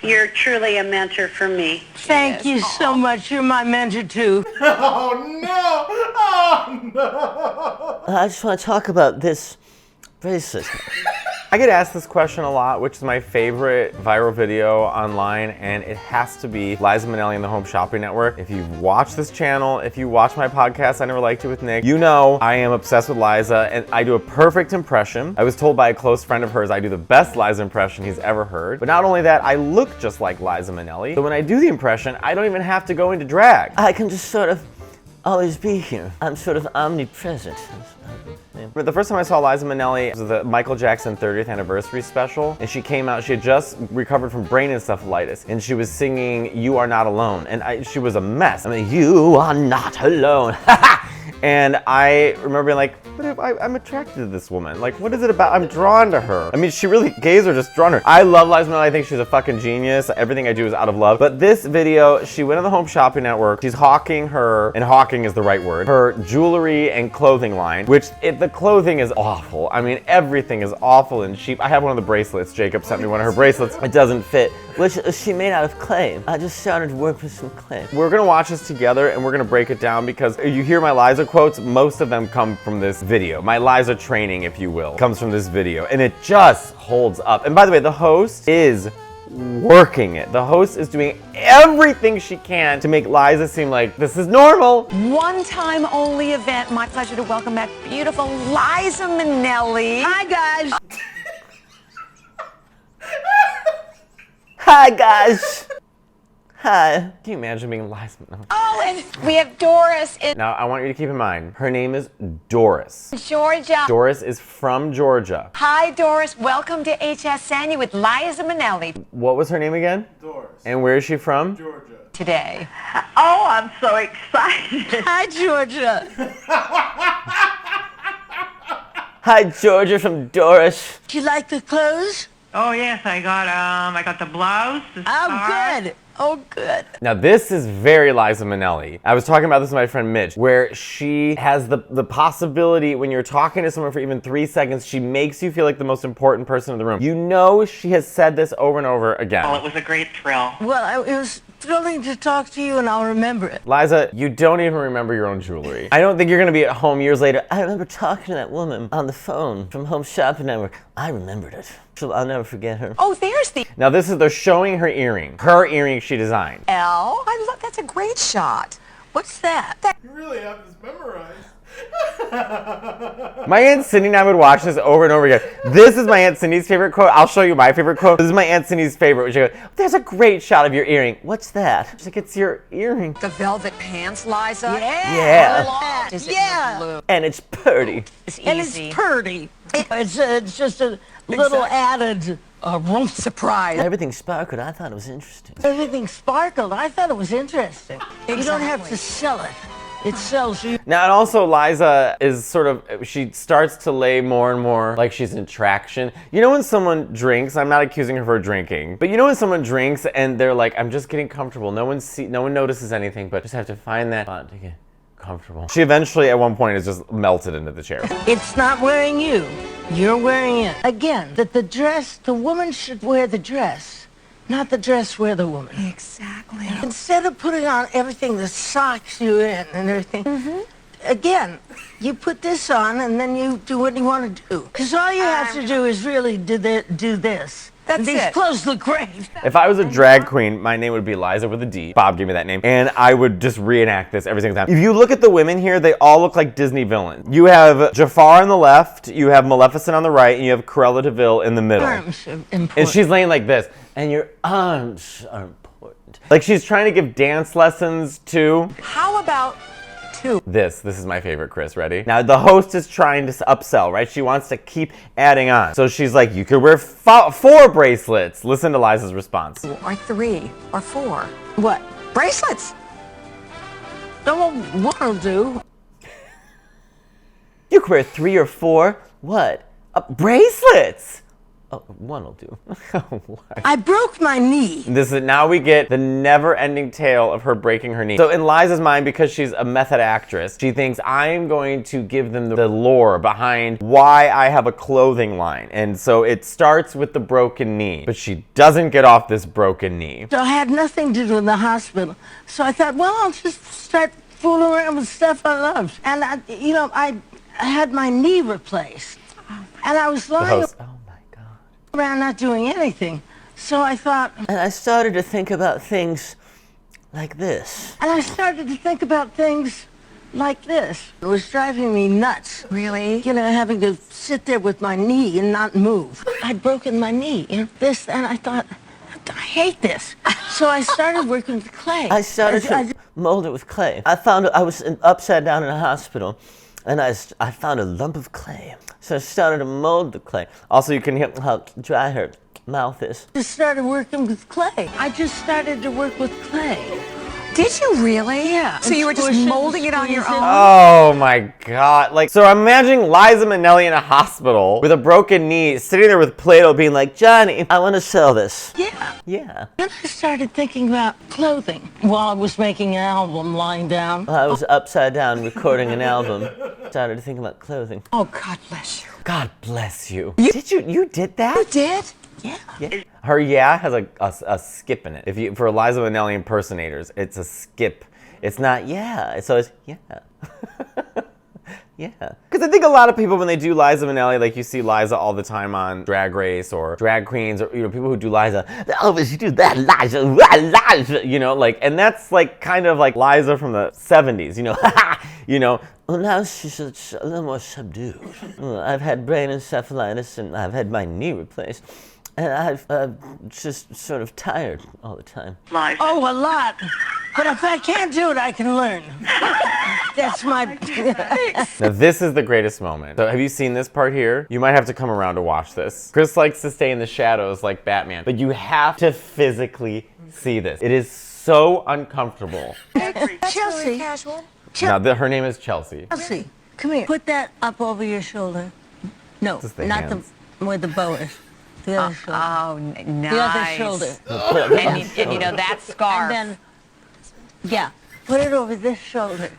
You're truly a mentor for me. Thank you so much. You're my mentor, too. Oh, no! Oh, no! I just want to talk about this bracelet. I get asked this question a lot, which is my favorite viral video online, and it has to be Liza Minelli and the Home Shopping Network. If you've watched this channel, if you watch my podcast, I Never Liked You with Nick, you know I am obsessed with Liza, and I do a perfect impression. I was told by a close friend of hers I do the best Liza impression he's ever heard. But not only that, I look just like Liza Minelli. So when I do the impression, I don't even have to go into drag. I can just sort of always be here. I'm sort of omnipresent. The first time I saw Liza Minelli was the Michael Jackson 30th anniversary special, and she came out, she had just recovered from brain encephalitis, and she was singing You Are Not Alone, and she was a mess. I mean, you are not alone. And I remember being like, but if I'm attracted to this woman. Like, what is it about? I'm drawn to her. I mean, she really, gays are just drawn to her. I love Liza Minelli. I think she's a fucking genius. Everything I do is out of love. But this video, she went on the Home Shopping Network. She's hawking her, and hawking is the right word, her jewelry and clothing line, which the clothing is awful. I mean, everything is awful and cheap. I have one of the bracelets. Jacob sent me one of her bracelets. It doesn't fit. Which she made out of clay. I just started to work with some clay. We're gonna watch this together and we're gonna break it down because you hear my Liza quotes, most of them come from this video. My Liza training, if you will, comes from this video, and it just holds up. And by the way, the host is working it. The host is doing everything she can to make Liza seem like this is normal. One-time only event. My pleasure to welcome back beautiful Liza Minelli. Hi, guys. Hi, guys. Hi. Can you imagine being Liza Minelli? Oh, and we have Doris in Now, I want you to keep in mind, her name is Doris. Georgia. Doris is from Georgia. Hi, Doris. Welcome to HSN with Liza Minelli What was her name again? Doris. And where is she from? Georgia. today. Oh, I'm so excited. Hi, Georgia. Hi, Georgia from Doris. Do you like the clothes? Oh yes, I got the blouse. The Oh, scarf. good. Oh, good. Now this is very Liza Minelli. I was talking about this with my friend Mitch, where she has the possibility when you're talking to someone for even 3 seconds, she makes you feel like the most important person in the room. You know she has said this over and over again. Oh, it was a great thrill. Well, it was thrilling to talk to you, and I'll remember it. Liza, you don't even remember your own jewelry. I don't think you're gonna be at home years later. I remember talking to that woman on the phone from Home Shopping Network. I remembered it. So I'll never forget her. Oh, there's the Now they're showing her earring. Her earring she designed. L. I love that's a great shot. What's that? You really have this memorized. My Aunt Cindy and I would watch this over and over again. This is my Aunt Cindy's favorite quote. I'll show you my favorite quote. This is my Aunt Cindy's favorite. She goes, there's a great shot of your earring. What's that? She's like, it's your earring. The velvet pants, Liza. Yeah. Long. Is it Yeah. blue? And it's pretty. It's And easy. it's pretty. It's just a little added surprise. Everything sparkled. I thought it was interesting. Everything sparkled. I thought it was interesting. You don't have Exactly. to sell it. It sells you. Now, and also Liza is sort of, she starts to lay more and more like she's an attraction. You know when someone drinks, I'm not accusing her for drinking, but you know when someone drinks and they're like, I'm just getting comfortable. No one notices anything, but just have to find that spot to get comfortable. She eventually, at one point, is just melted into the chair. It's not wearing you. You're wearing it. Again, that the woman should wear the dress, not the dress wear the woman. Exactly. Instead of putting on everything that socks you in and everything, again, you put this on and then you do what you want to do. Because all you have to do is really do this. That's These it. clothes look great. If I was a drag queen, my name would be Liza with a D. Bob gave me that name. And I would just reenact this every single time. If you look at the women here, they all look like Disney villains. You have Jafar on the left, you have Maleficent on the right, and you have Cruella de Vil in the middle. Arms are important. And she's laying like this. And your arms are important. Like she's trying to give dance lessons to How about two? this. This is my favorite, Chris. Ready? Now the host is trying to upsell, right? She wants to keep adding on. So she's like, you could wear 4 bracelets. Listen to Liza's response. Or 3 or 4. What? Bracelets. One will do. You could wear 3 or 4. What? Bracelets. Oh, one will do. I broke my knee. Now we get the never-ending tale of her breaking her knee. So in Liza's mind, because she's a method actress, she thinks I'm going to give them the lore behind why I have a clothing line. And so it starts with the broken knee, but she doesn't get off this broken knee. So I had nothing to do in the hospital. So I thought, well, I'll just start fooling around with stuff I loved. And I had my knee replaced. And I was lying around not doing anything. So I thought... And I started to think about things like this. And I started to think about things like this. It was driving me nuts. Really? Having to sit there with my knee and not move. I'd broken my knee, and I thought, I hate this. So I started working with clay. I started to mold it with clay. I was upside down in a hospital, and I found a lump of clay. So I started to mold the clay. Also, you can hear how dry her mouth is. I just started working with clay. I just started to work with clay. Did you really? Yeah. So you were just molding it on your own? Oh my God. So I'm imagining Liza Minelli in a hospital with a broken knee, sitting there with Play-Doh being like, Johnny, I want to sell this. Yeah. Yeah. Then I started thinking about clothing while I was making an album lying down. I was upside down recording an album. Started thinking about clothing. Oh, God bless you. God bless you. You did that? You did? Yeah. Her has a skip in it. For Liza Minnelli impersonators, it's a skip. It's not so it's yeah. Yeah. Because I think a lot of people, when they do Liza Minnelli, like you see Liza all the time on Drag Race or Drag Queens, or people who do Liza, they always do that Liza, and that's like kind of like Liza from the 70s, Well, now she's a little more subdued. I've had brain encephalitis, and I've had my knee replaced. And I've just sort of tired all the time. Liza. Oh, a lot. But if I can't do it, I can learn. That's my... Now this is the greatest moment. So have you seen this part here? You might have to come around to watch this. Chris likes to stay in the shadows like Batman, but you have to physically see this. It is so uncomfortable. Chelsea. Casual. Now her name is Chelsea. Chelsea, come here. Put that up over your shoulder. No, Just the not hands. where the bow is. The other shoulder. Oh, nice. The other shoulder. And that scarf. And then, put it over this shoulder.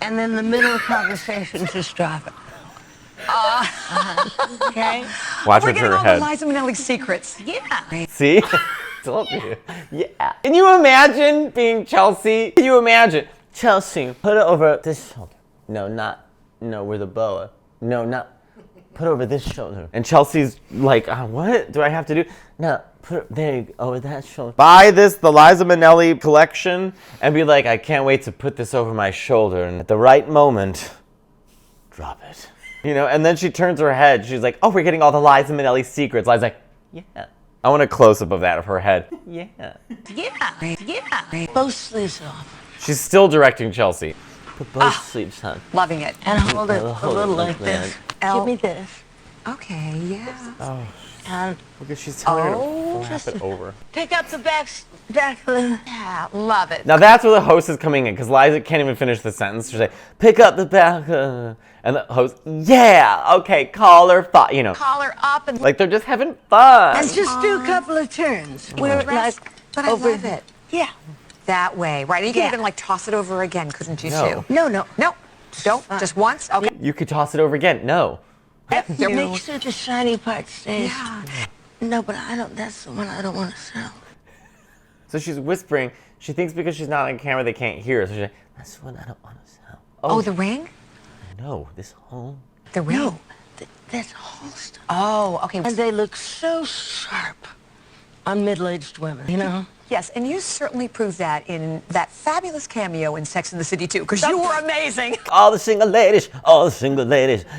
And then in the middle of the conversation, just drop it. Okay? Watch We're her getting turn her all head. the Liza Minnelli secrets. Yeah. See? Told you. Yeah. Can you imagine being Chelsea? Can you imagine? Chelsea, put it over this shoulder. No, where the boa. No, not. Put it over this shoulder. And Chelsea's like, what do I have to do? No, put it there you go, over that shoulder. Buy the Liza Minnelli collection and be like, I can't wait to put this over my shoulder, and at the right moment, drop it. And then she turns her head. She's like, oh, we're getting all the Liza Minnelli secrets. Liza's like, yeah. I want a close-up of that of her head. Yeah. Yeah. Both sleeves off. She's still directing Chelsea. Put both sleeves on. Loving it. And hold it a Hold it little like like this. that. Give me this. Okay, yeah. And Look at she's telling her to flap just it over. pick up the back of the... Yeah, love it. Now that's where the host is coming in, because Liza can't even finish the sentence. She's like, pick up the back, and the host, yeah, okay, call her, Collar up and like they're just having fun. And just do a couple of turns. Where rest, but I love it. Yeah. That way, right? And you could Yeah. even like toss it over again, couldn't you No. too? No. No, don't. Just once. Okay. You could toss it over again. No. Make sure the shiny part stays. Yeah. No, but that's the one I don't want to sell. So she's whispering. She thinks because she's not on camera, they can't hear her. So she's like, That's the one I don't want to sell. Oh, the ring? No, this whole. The ring? No, that's whole stuff. Oh, okay. And they look so sharp on middle-aged women, Yes, and you certainly proved that in that fabulous cameo in Sex and the City 2, because you were amazing. All the single ladies,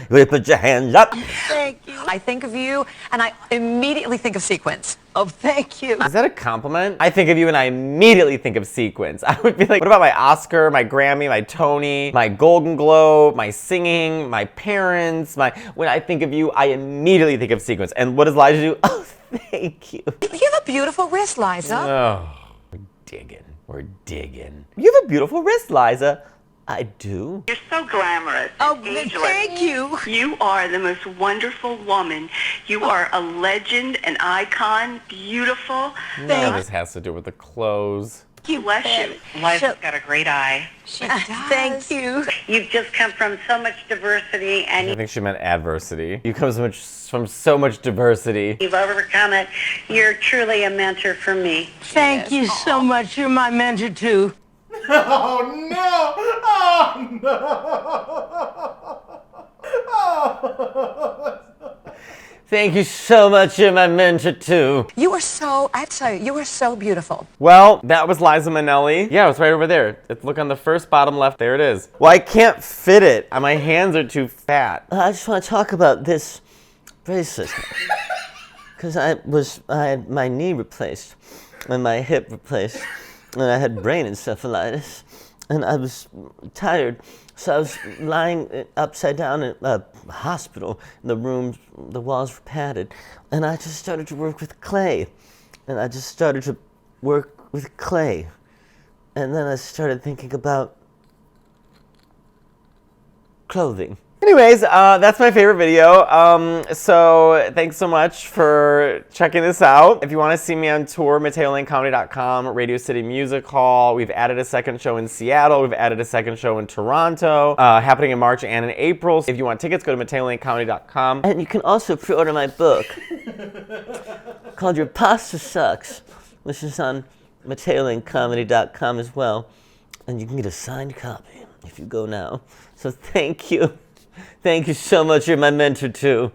you put your hands up. Thank you. I think of you, and I immediately think of sequins. Oh, thank you. is that a compliment? I think of you and I immediately think of sequins. I would be like, what about my Oscar, my Grammy, my Tony, my Golden Globe, my singing, my parents, when I think of you, I immediately think of sequins. And what does Liza do? Oh, thank you. You have a beautiful wrist, Liza. Oh, we're digging. You have a beautiful wrist, Liza. I do? You're so glamorous. Oh, and ageless. thank you. You are the most wonderful woman. You are a legend, an icon, beautiful. None of this has to do with the clothes. Bless you. Liza's got a great eye. She does. Thank you. You've just come from so much diversity, and I think she meant adversity. You come from so much diversity. you've overcome it. You're truly a mentor for me. Thank you so much. You're my mentor, too. Oh no! Oh no! Oh. Thank you so much. You're my mentor, too. You are so, I have to tell you, you are so beautiful. Well, that was Liza Minelli. Yeah, it's right over there. Look on the first bottom left. There it is. Well, I can't fit it. My hands are too fat. I just want to talk about this bracelet. Because I had my knee replaced and my hip replaced, and I had brain encephalitis, and I was tired. So I was lying upside down in a hospital. The walls were padded, and I just started to work with clay. And I just started to work with clay. And then I started thinking about clothing. Anyways, that's my favorite video. So thanks so much for checking this out. If you want to see me on tour, MatteoLaneComedy.com, Radio City Music Hall. We've added a second show in Seattle. We've added a second show in Toronto, happening in March and in April. If you want tickets, go to MatteoLaneComedy.com. And you can also pre-order my book called Your Pasta Sucks, which is on MatteoLaneComedy.com as well. And you can get a signed copy if you go now. So thank you. Thank you so much. You're my mentor, too.